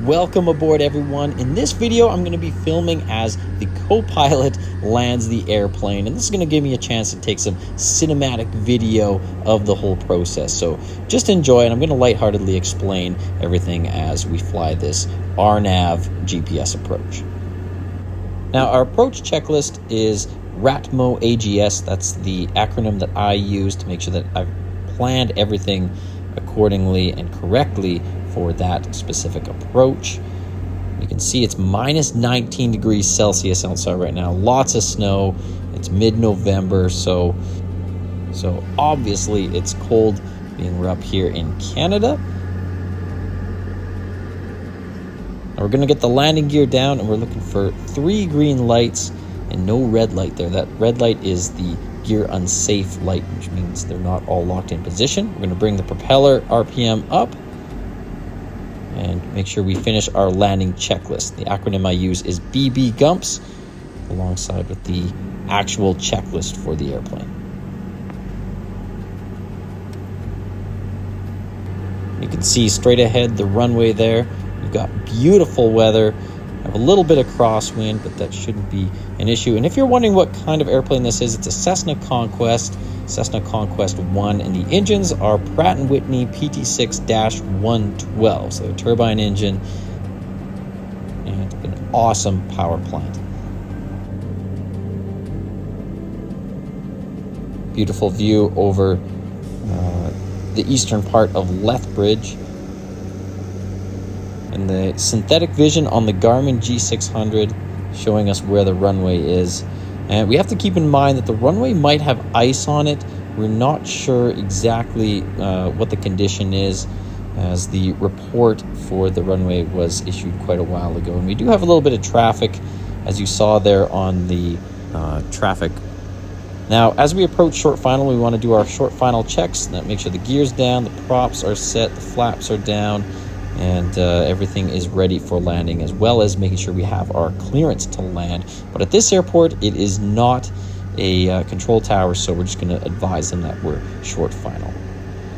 Welcome aboard, everyone. In this video, I'm going to be filming as the co-pilot lands the airplane, and this is going to give me a chance to take some cinematic video of the whole process. So just enjoy it. I'm going to lightheartedly explain everything as we fly this RNAV GPS approach. Now, our approach checklist is RATMO AGS. That's the acronym that I use to make sure that I've planned everything accordingly and correctly for that specific approach. You can see it's minus 19 degrees Celsius outside right now. Lots of snow. It's mid-November, so obviously it's cold being we're up here in Canada. Now we're going to get the landing gear down, and we're looking for 3 green lights and no red light there. That red light is the gear unsafe light, which means they're not all locked in position. We're going to bring the propeller RPM up and make sure we finish our landing checklist. The acronym I use is BB GUMPS, alongside with the actual checklist for the airplane. You can see straight ahead the runway there. We've got beautiful weather. Have a little bit of crosswind, but that shouldn't be an issue. And if you're wondering what kind of airplane this is, it's a Cessna Conquest 1, and the engines are Pratt & Whitney PT6-112, so a turbine engine and an awesome power plant. Beautiful view over the eastern part of Lethbridge. And the synthetic vision on the Garmin G600 showing us where the runway is. And we have to keep in mind that the runway might have ice on it. We're not sure exactly what the condition is, as the report for the runway was issued quite a while ago. And we do have a little bit of traffic, as you saw there on the traffic. Now, as we approach short final, we want to do our short final checks. That make sure the gear's down, the props are set, the flaps are down, and everything is ready for landing, as well as making sure we have our clearance to land. But at this airport, it is not a control tower, so we're just going to advise them that we're short final.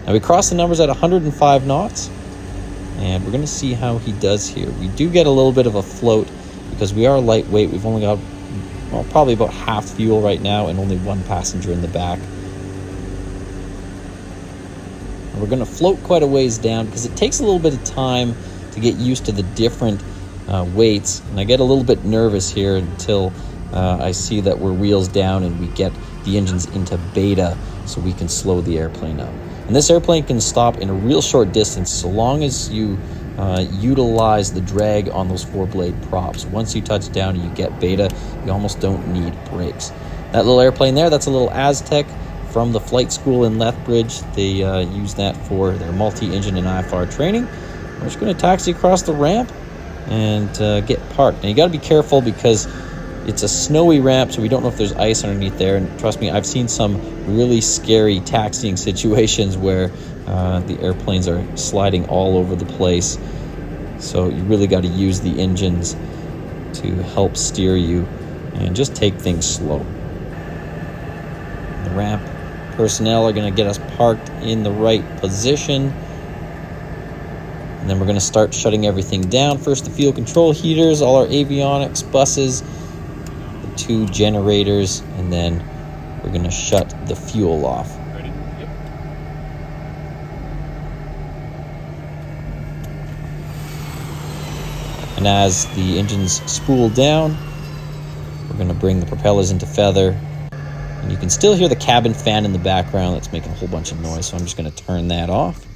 Now we cross the numbers at 105 knots, and we're going to see how he does here. We do get a little bit of a float because we are lightweight. We've only got probably about half fuel right now and only 1 passenger in the back. We're going to float quite a ways down because it takes a little bit of time to get used to the different weights, and I get a little bit nervous here until I see that we're wheels down and we get the engines into beta so we can slow the airplane up. And this airplane can stop in a real short distance so long as you utilize the drag on those 4-blade props. Once you touch down and you get beta, you almost don't need brakes. That little airplane there, that's a little Aztec from the flight school in Lethbridge. They use that for their multi-engine and IFR training. We're just going to taxi across the ramp and get parked. And you got to be careful because it's a snowy ramp, so we don't know if there's ice underneath there. And trust me, I've seen some really scary taxiing situations where the airplanes are sliding all over the place. So you really got to use the engines to help steer you and just take things slow. The ramp personnel are going to get us parked in the right position, and then we're going to start shutting everything down. First, the fuel control heaters, all our avionics, buses, the 2 generators, and then we're going to shut the fuel off. Ready? Yep. And as the engines spool down, we're going to bring the propellers into feather. And you can still hear the cabin fan in the background that's making a whole bunch of noise, so I'm just going to turn that off.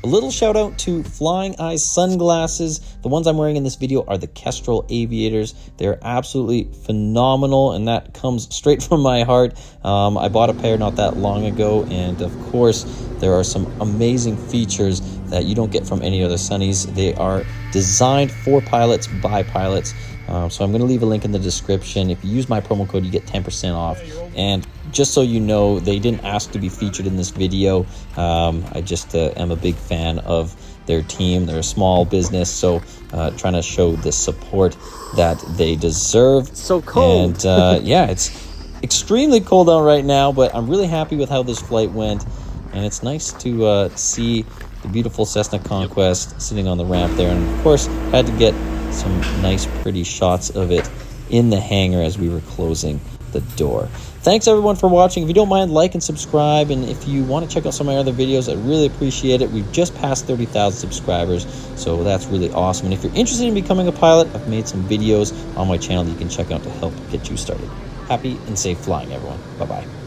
A little shout out to Flying Eyes sunglasses. The ones I'm wearing in this video are the Kestrel Aviators. They're absolutely phenomenal, and that comes straight from my heart. I bought a pair not that long ago, and of course, there are some amazing features that you don't get from any other sunnies. They are designed for pilots by pilots. So I'm going to leave a link in the description. If you use my promo code, you get 10% off. And just so you know, they didn't ask to be featured in this video. I just am a big fan of their team. They're a small business, so trying to show the support that they deserve. It's so cold. And yeah, it's extremely cold out right now, but I'm really happy with how this flight went. And it's nice to see the beautiful Cessna Conquest sitting on the ramp there. And of course, had to get some nice, pretty shots of it in the hangar as we were closing the door. Thanks everyone for watching. If you don't mind, like and subscribe, and if you want to check out some of my other videos, I'd really appreciate it. We've just passed 30,000 subscribers, so that's really awesome. And if you're interested in becoming a pilot, I've made some videos on my channel that you can check out to help get you started. Happy and safe flying, everyone. Bye-bye.